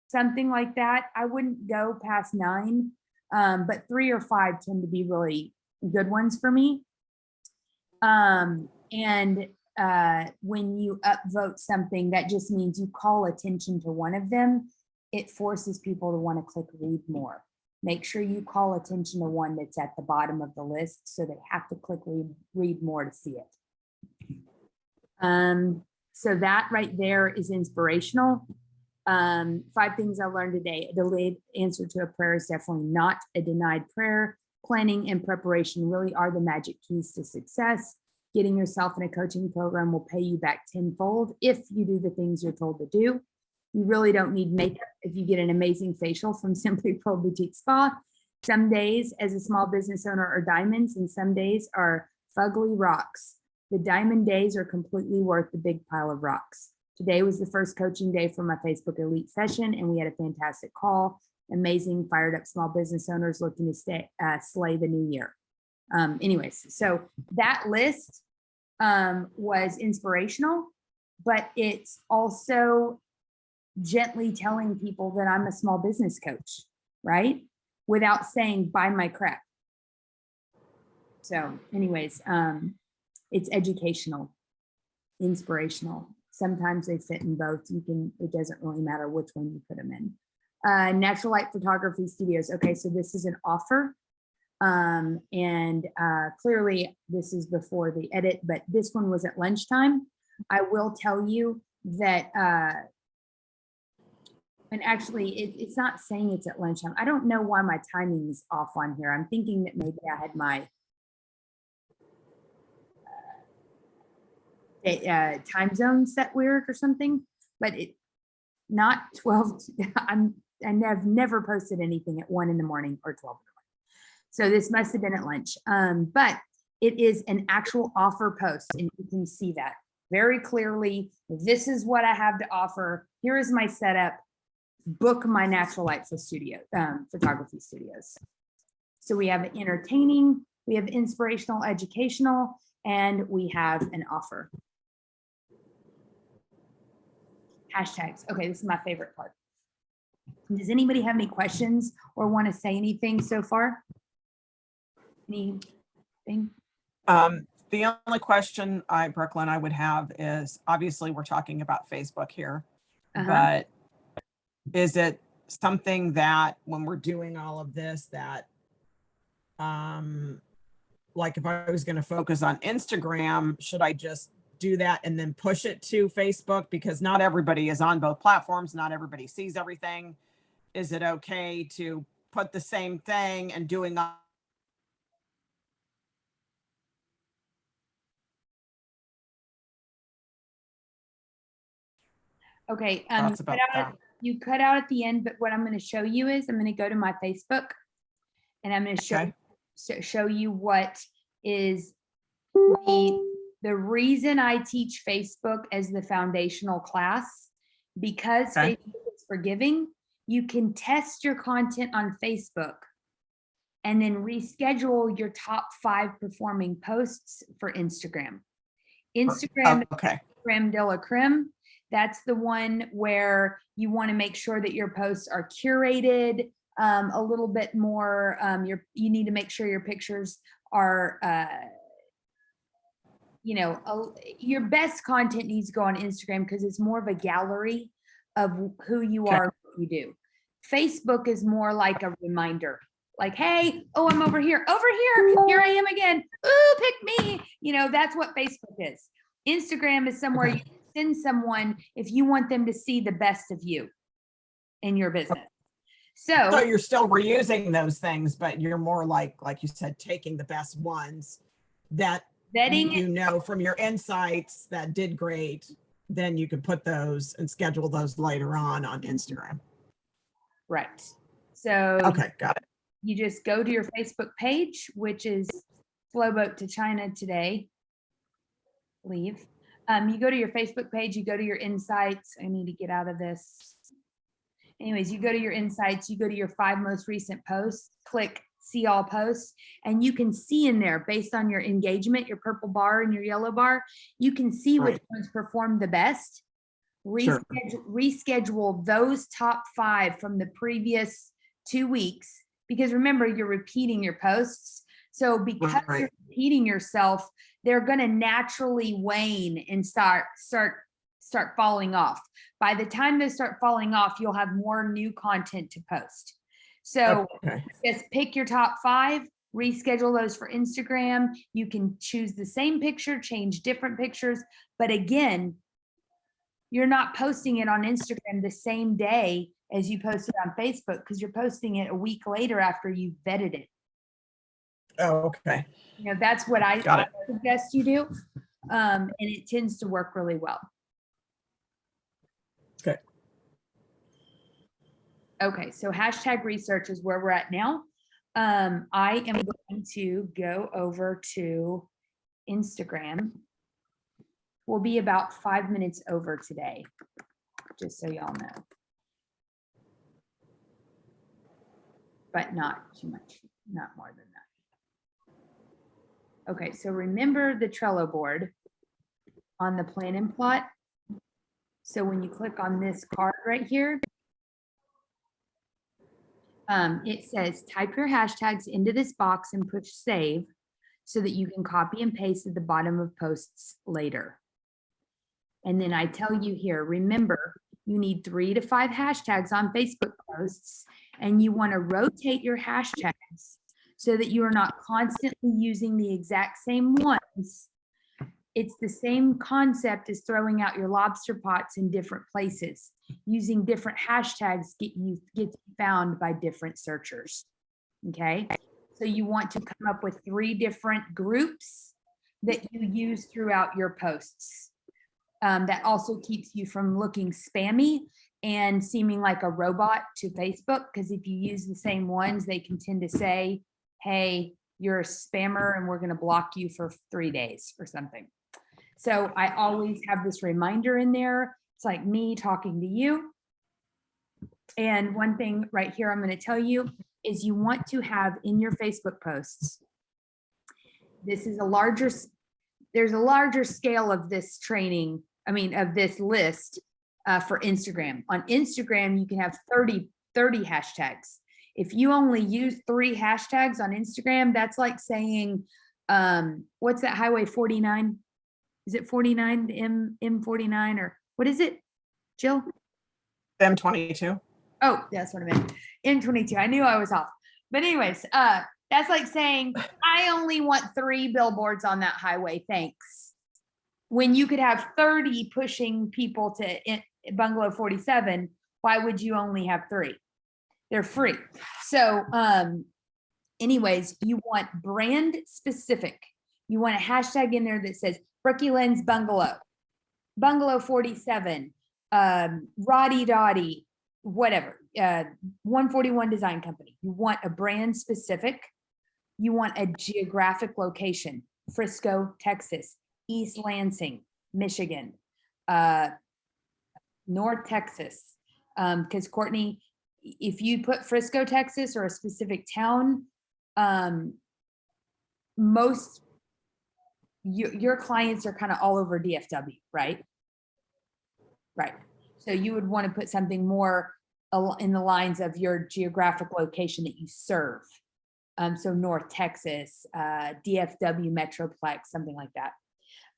something like that, I wouldn't go past 9, but 3 or 5 tend to be really good ones for me. And when you upvote something, that just means you call attention to one of them. It forces people to want to click read more. Make sure you call attention to one that's at the bottom of the list, so they have to click read more to see it. So that right there is inspirational. 5 things I learned today. A delayed answer to a prayer is definitely not a denied prayer. Planning and preparation really are the magic keys to success. Getting yourself in a coaching program will pay you back tenfold if you do the things you're told to do. You really don't need makeup if you get an amazing facial from Simply Pearl Boutique Spa. Some days as a small business owner are diamonds, and some days are fugly rocks. The diamond days are completely worth the big pile of rocks. Today was the first coaching day for my Facebook Elite session, and we had a fantastic call. Amazing, fired up small business owners looking to slay the new year. Anyways, so that list was inspirational, but it's also gently telling people that I'm a small business coach, right? Without saying buy my crap. So anyways, it's educational, inspirational. Sometimes they fit in both. It doesn't really matter which one you put them in. Natural Light Photography Studios. Okay, so this is an offer. Clearly this is before the edit, but this one was at lunchtime. I will tell you that, and actually it's not saying it's at lunchtime. I don't know why my timing is off on here. I'm thinking that maybe I had my time zone set weird or something, but it not 12. I have never posted anything at 1 in the morning or 12 in the morning. So this must have been at lunch. But it is an actual offer post, and you can see that very clearly. This is what I have to offer. Here is my setup. Book my Natural Light Photography Studios. So we have entertaining, we have inspirational, educational, and we have an offer. Hashtags. Okay, this is my favorite part. Does anybody have any questions or want to say anything so far? Anything? The only question Brooklyn, I would have is, obviously we're talking about Facebook here, but is it something that when we're doing all of this that, like if I was going to focus on Instagram, should I just do that and then push it to Facebook? Because not everybody is on both platforms. Not everybody sees everything. Is it okay to put the same thing and doing Okay, thoughts about that? you cut out at the end, but what I'm going to show you is I'm going to go to my Facebook, and I'm going to show you what is the reason I teach Facebook as the foundational class, because Facebook is forgiving. You can test your content on Facebook and then reschedule your top 5 performing posts for Instagram. Instagram, creme de la creme. That's the one where you want to make sure that your posts are curated a little bit more. You need to make sure your pictures are, your best content needs to go on Instagram because it's more of a gallery of who you are, what you do. Facebook is more like a reminder, like, hey, oh, I'm over here, here I am again. Ooh, pick me. That's what Facebook is. Instagram is somewhere Okay. you send someone if you want them to see the best of you in your business. So So you're still reusing those things, but you're more like you said, taking the best ones that vetting you it, know from your insights that did great. Then you can put those and schedule those later on Instagram. right. So Okay, got it. you just go to your Facebook page, which is Flowboat to China today. Leave. You go to your Facebook page, you go to your insights. I need to get out of this. Anyways, you go to your insights, you go to your 5 most recent posts, click see all posts, and you can see in there based on your engagement, your purple bar and your yellow bar, you can see which Right. ones performed the best. Sure. Reschedule those top 5 from the previous 2 weeks, because remember, you're repeating your posts. So because Right. you're repeating yourself, they're going to naturally wane and start falling off. By the time they start falling off, you'll have more new content to post. So Okay. just pick your top 5, reschedule those for Instagram. You can choose the same picture, change different pictures. But again, you're not posting it on Instagram the same day as you post it on Facebook, because you're posting it a week later after you've vetted it. Oh, okay. That's what I Got it. suggest you do. And it tends to work really well. Okay. Okay, so hashtag research is where we're at now. I am going to go over to Instagram. We'll be about 5 minutes over today, just so y'all know. But not too much, not more than that. Okay, so remember the Trello board on the plan and plot. So when you click on this card right here, it says type your hashtags into this box and push save so that you can copy and paste at the bottom of posts later. And then I tell you here, remember, you need 3 to 5 hashtags on Facebook posts, and you want to rotate your hashtags so that you are not constantly using the exact same ones. It's the same concept as throwing out your lobster pots in different places. Using different hashtags get you found by different searchers. Okay, so you want to come up with 3 different groups that you use throughout your posts. That also keeps you from looking spammy and seeming like a robot to Facebook, because if you use the same ones, they can tend to say, hey, you're a spammer and we're going to block you for 3 days or something. So I always have this reminder in there. It's like me talking to you. And one thing right here I'm going to tell you is you want to have in your Facebook posts, there's a larger scale of this training, of this list for Instagram. On Instagram, you can have 30 hashtags. If you only use 3 hashtags on Instagram, that's like saying, what's that highway 49? Is it 49, M49, or what is it, Jill? M22. Oh, that's what I meant. M22. I knew I was off. But anyways, that's like saying, I only want 3 billboards on that highway, thanks. When you could have 30 pushing people to Bungalow 47, why would you only have 3? They're free. So anyways, you want brand specific. You want a hashtag in there that says Brookie Lynn's Bungalow, Bungalow 47, Roddy Dottie, whatever, 141 Design Company. You want a brand specific. You want a geographic location, Frisco, Texas, East Lansing, Michigan, North Texas. Because Courtney, if you put Frisco, Texas, or a specific town, most your clients are kind of all over DFW, right? Right. So you would want to put something more in the lines of your geographic location that you serve. So North Texas, DFW Metroplex, something like that.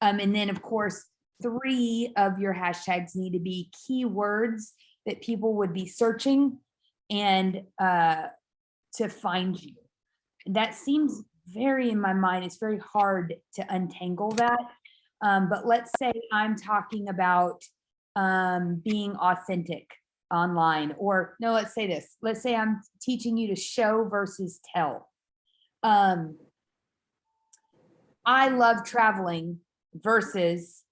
And then of course, 3 of your hashtags need to be keywords that people would be searching and to find you. That seems very, in my mind, it's very hard to untangle that. But let's say I'm talking about being authentic online, or no, let's say this. Let's say I'm teaching you to show versus tell. I love traveling versus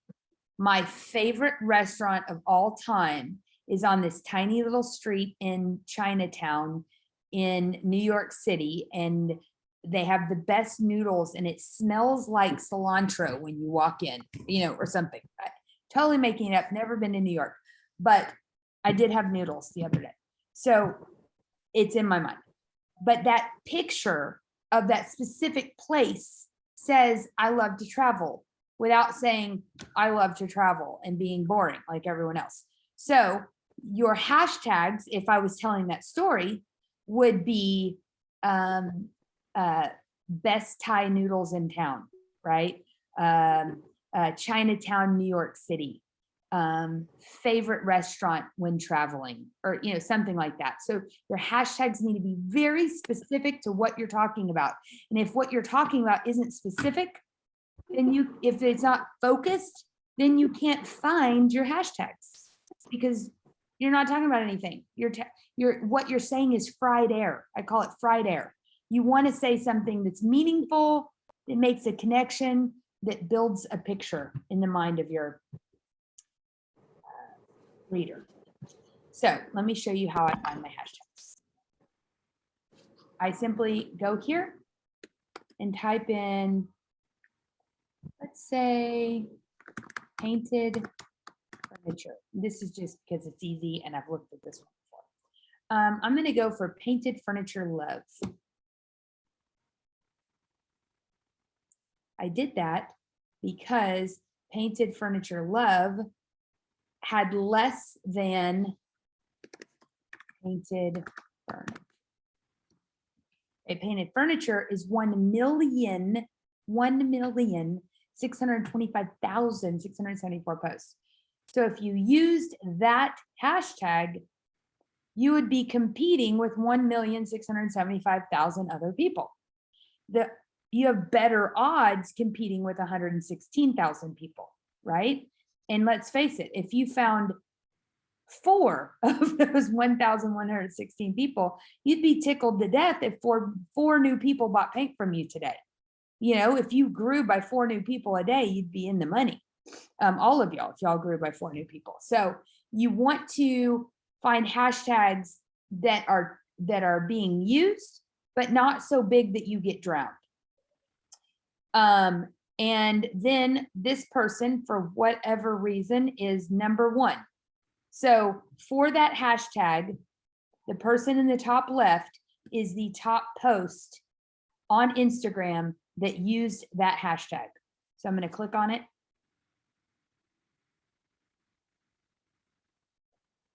my favorite restaurant of all time is on this tiny little street in Chinatown in New York City, and they have the best noodles, and it smells like cilantro when you walk in, or something. Totally making it up, never been to New York, but I did have noodles the other day. So it's in my mind. But that picture of that specific place says, I love to travel, without saying, I love to travel and being boring like everyone else. So your hashtags, if I was telling that story, would be best Thai noodles in town, right? Chinatown, New York City, favorite restaurant when traveling, or something like that. So your hashtags need to be very specific to what you're talking about. And if what you're talking about isn't specific, then if it's not focused, then you can't find your hashtags, because you're not talking about anything. What you're saying is fried air. I call it fried air. You want to say something that's meaningful, that makes a connection, that builds a picture in the mind of your reader. So let me show you how I find my hashtags. I simply go here and type in, let's say, painted furniture. This is just because it's easy and I've looked at this one before. I'm going to go for painted furniture love. I did that because painted furniture love had less than painted furniture. A painted furniture is 1,625,674 posts. So if you used that hashtag, you would be competing with 1,675,000 other people. You have better odds competing with 116,000 people, right? And let's face it, if you found 4 of those 1,116 people, you'd be tickled to death if four new people bought paint from you today. If you grew by 4 new people a day, you'd be in the money. All of y'all, if y'all grew by 4 new people. So you want to find hashtags that are being used, but not so big that you get drowned. And then this person, for whatever reason, is number 1. So for that hashtag, the person in the top left is the top post on Instagram that used that hashtag. So I'm going to click on it.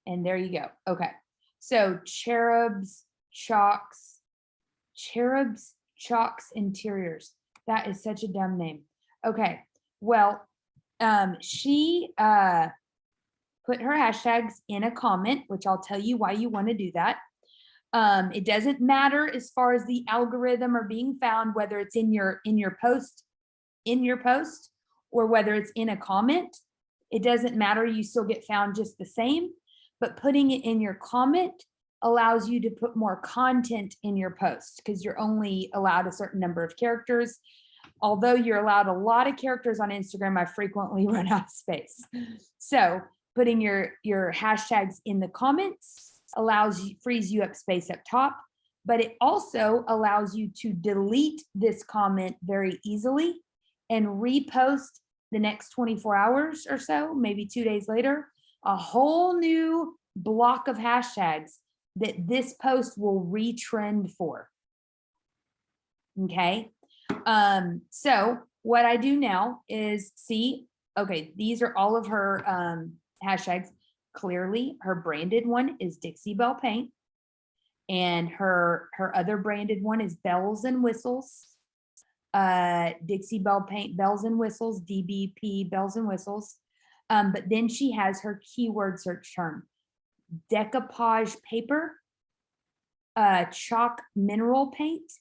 And there you go. Okay. So cherubs, chalks interiors. That is such a dumb name. Okay. Well, she put her hashtags in a comment, which I'll tell you why you want to do that. It doesn't matter as far as the algorithm or being found, whether it's in your post, or whether it's in a comment. It doesn't matter. You still get found just the same, but putting it in your comment allows you to put more content in your post, because you're only allowed a certain number of characters. Although you're allowed a lot of characters on Instagram, I frequently run out of space. So putting your hashtags in the comments frees you up space up top, but it also allows you to delete this comment very easily and repost the next 24 hours or so, maybe 2 days later, a whole new block of hashtags that this post will retrend for. Okay. So what I do now is see, okay, these are all of her hashtags. Clearly her branded one is Dixie Belle Paint, and her other branded one is Bells and Whistles. Dixie Belle Paint, Bells and Whistles, DBP, Bells and Whistles. But then she has her keyword search term, decoupage paper chalk mineral paint,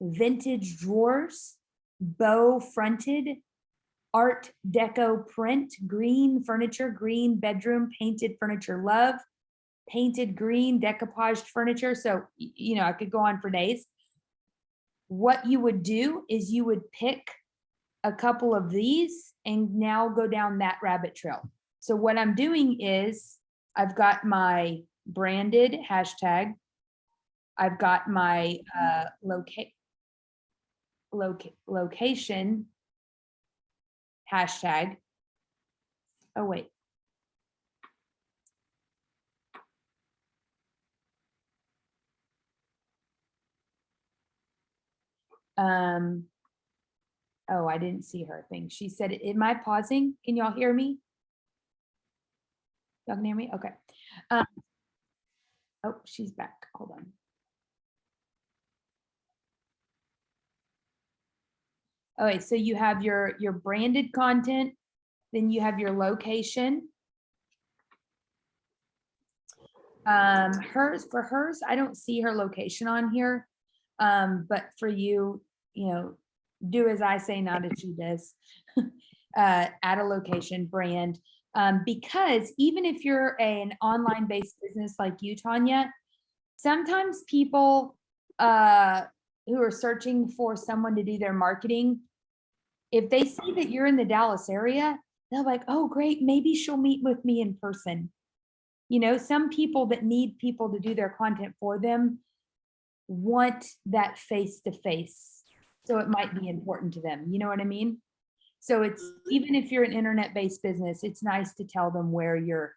vintage drawers, bow fronted, art deco print, green furniture, green bedroom, painted furniture love, painted green decoupaged furniture. So, you know, I could go on for days. What you would do is you would pick a couple of these and now go down that rabbit trail. So what I'm doing is I've got my branded hashtag. I've got my location hashtag. Oh, wait. Oh, I didn't see her thing. She said, am I pausing? Can y'all hear me? Y'all can hear me? Okay. Oh, she's back. Hold on. Okay, so you have your branded content, then you have your location. For hers, I don't see her location on here. But for you, you know, do as I say, not as she does. Add a location brand. Because even if you're an online based business like you, Tanya, sometimes people who are searching for someone to do their marketing, if they see that you're in the Dallas area, they're like, oh, great, maybe she'll meet with me in person. You know, some people that need people to do their content for them want that face to face. So it might be important to them. You know what I mean? So it's, even if you're an internet-based business, it's nice to tell them where you're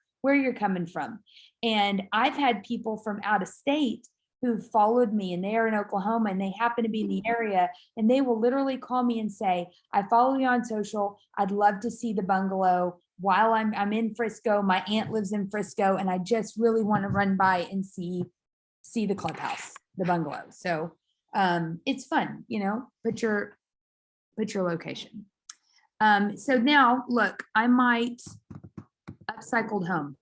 coming from. And I've had people from out of state who followed me, and they are in Oklahoma and they happen to be in the area, and they will literally call me and say, I follow you on social. I'd love to see the bungalow while I'm in Frisco. My aunt lives in Frisco and I just really want to run by and see the clubhouse, the bungalow. So it's fun, you know, put your location. So now look, I might upcycled home.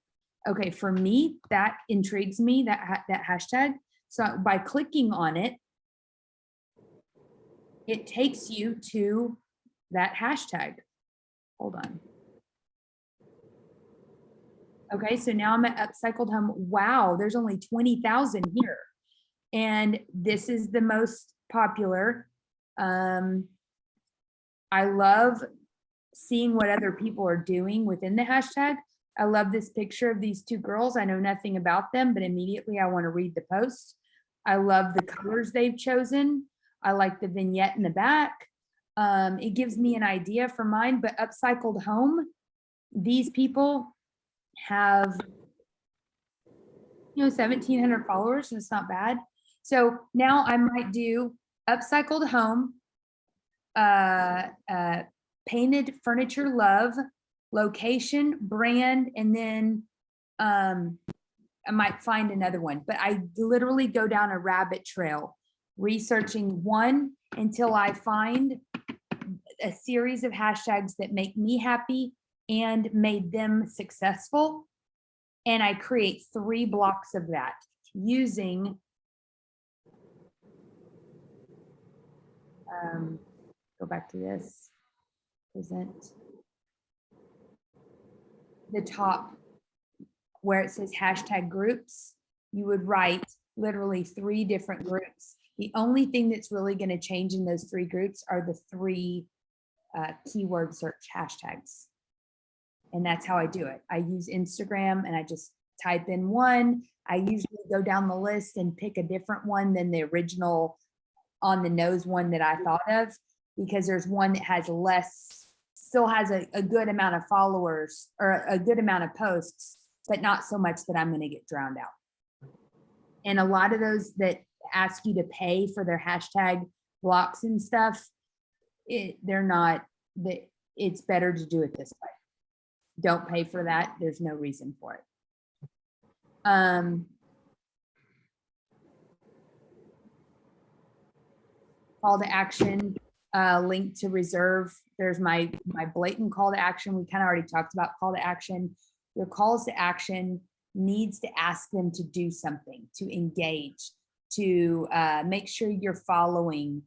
Okay, for me, that intrigues me, that hashtag. So by clicking on it, it takes you to that hashtag. Hold on. Okay, so now I'm at upcycled home. Wow, there's only 20,000 here. And this is the most popular. I love seeing what other people are doing within the hashtag. I love this picture of these two girls. I know nothing about them, but immediately I want to read the post. I love the colors they've chosen. I like the vignette in the back. It gives me an idea for mine, but upcycled home, these people have, you know, 1,700 followers, and it's not bad. So now I might do upcycled home, painted furniture love, location, brand, and then I might find another one, but I literally go down a rabbit trail researching one until I find a series of hashtags that make me happy and made them successful. And I create 3 blocks of that using go back to this, present the top where it says hashtag groups. You would write literally 3 different groups. The only thing that's really going to change in those 3 groups are the 3 keyword search hashtags. And that's how I do it. I use Instagram and I just type in one. I usually go down the list and pick a different one than the original on the nose one that I thought of, because there's one that has still has a good amount of followers or a good amount of posts, but not so much that I'm going to get drowned out. And a lot of those that ask you to pay for their hashtag blocks and stuff, they're not, it's better to do it this way. Don't pay for that. There's no reason for it. Call to action, link to reserve. There's my blatant call to action. We kind of already talked about call to action. Your calls to action needs to ask them to do something, to engage. to make sure you're following.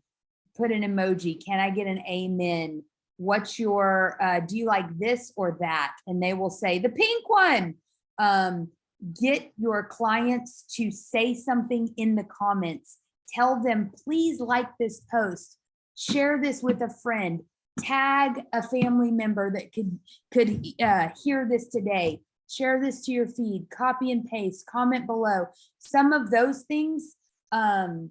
Put an emoji. Can I get an amen? What's your, do you like this or that? And they will say the pink one. Get your clients to say something in the comments. Tell them, please like this post, share this with a friend, tag a family member that could hear this today, share this to your feed, copy and paste, comment below. Some of those things, my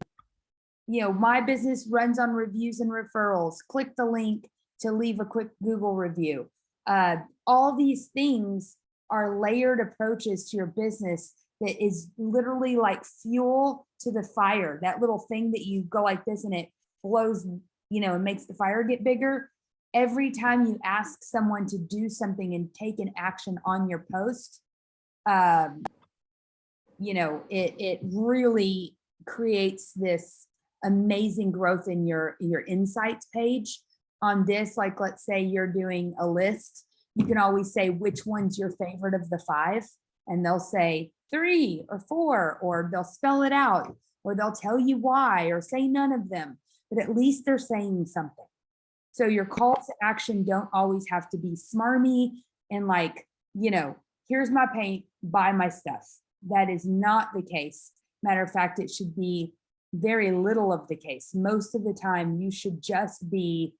business runs on reviews and referrals. Click the link to leave a quick Google review. All these things are layered approaches to your business that is literally like fuel to the fire. That little thing that you go like this and it blows, and makes the fire get bigger. Every time you ask someone to do something and take an action on your post, it really creates this amazing growth in your insights page. On this, like, let's say you're doing a list, you can always say which one's your favorite of the 5, and they'll say 3 or 4, or they'll spell it out, or they'll tell you why, or say none of them, but at least they're saying something. So your calls to action don't always have to be smarmy and like, here's my paint, buy my stuff. That is not the case. Matter of fact, it should be very little of the case. Most of the time, you should just be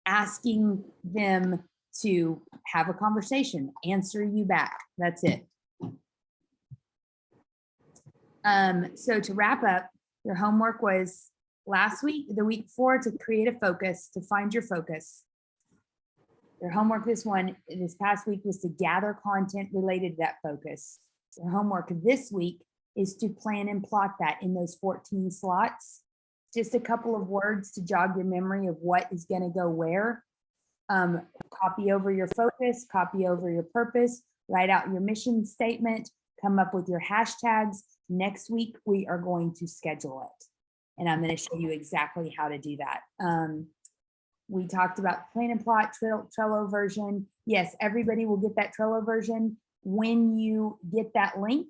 asking them to have a conversation, answer you back. That's it. So to wrap up, your homework was last week, the week before, to create a focus, to find your focus. Your homework this past week was to gather content related to that focus. Your homework this week is to plan and plot that in those 14 slots. Just a couple of words to jog your memory of what is going to go where. Copy over your focus, copy over your purpose, write out your mission statement, come up with your hashtags. Next week, we are going to schedule it. And I'm going to show you exactly how to do that. We talked about plan and plot, Trello version. Yes, everybody will get that Trello version. When you get that link,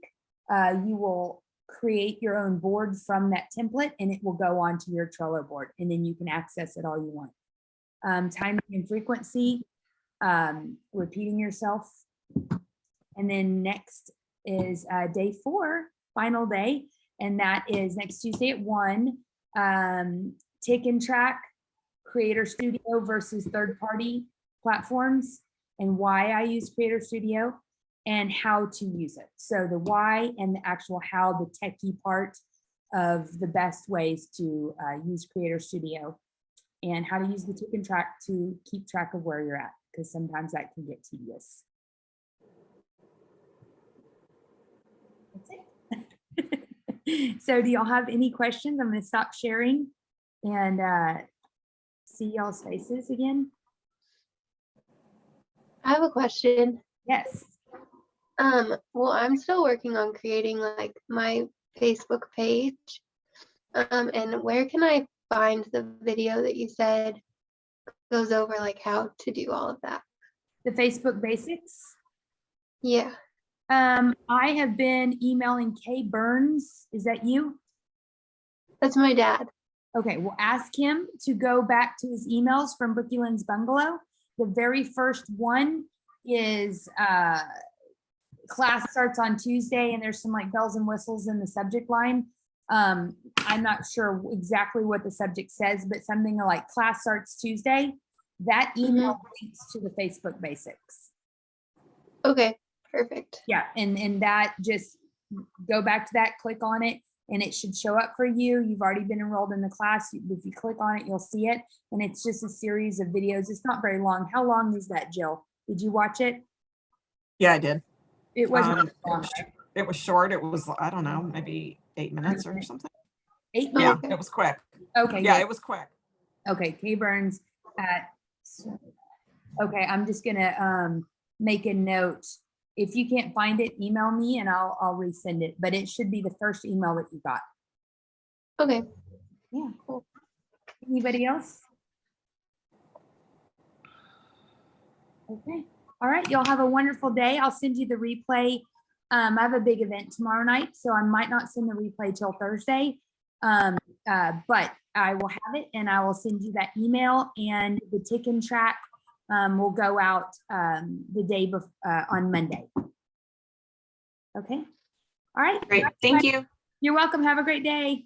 you will create your own board from that template, and it will go onto your Trello board, and then you can access it all you want. Timing and frequency, repeating yourself. And then next is day 4, final day, and that is next Tuesday at 1. Tick and track, Creator Studio versus third-party platforms, and why I use Creator Studio and how to use it. So the why and the actual how, the techie part of the best ways to use Creator Studio, and how to use the tick and track to keep track of where you're at, because sometimes that can get tedious. That's it. So do y'all have any questions? I'm going to stop sharing and see y'all's faces again. I have a question. Yes. Well, I'm still working on creating like my Facebook page. And where can I find the video that you said goes over like how to do all of that? The Facebook basics. Yeah. I have been emailing Kay Burns. Is that you? That's my dad. Okay, we'll ask him to go back to his emails from Brookie Lynn's Bungalow. The very first one is class starts on Tuesday, and there's some like bells and whistles in the subject line. I'm not sure exactly what the subject says, but something like class starts Tuesday. That email links to the Facebook basics. Okay, perfect. Yeah, and that, just go back to that, click on it, and it should show up for you. You've already been enrolled in the class. If you click on it, you'll see it. And it's just a series of videos. It's not very long. How long is that, Jill? Did you watch it? Yeah, I did. It wasn't long. It was short. It was, I don't know, maybe 8 minutes or something. 8 Yeah, minutes? it was quick. Okay. Yeah, good. it was quick. Okay, Kay Burns at, okay, I'm just gonna make a note. If you can't find it, email me and I'll resend it, but it should be the first email that you got. Okay. Yeah. Cool. Anybody else? Okay. All right. Y'all have a wonderful day. I'll send you the replay I have a big event tomorrow night, so I might not send the replay till Thursday. But I will have it and I will send you that email, and the tick and track will go out the day on Monday. Okay. All right. Great, thank you. You're welcome. Have a great day.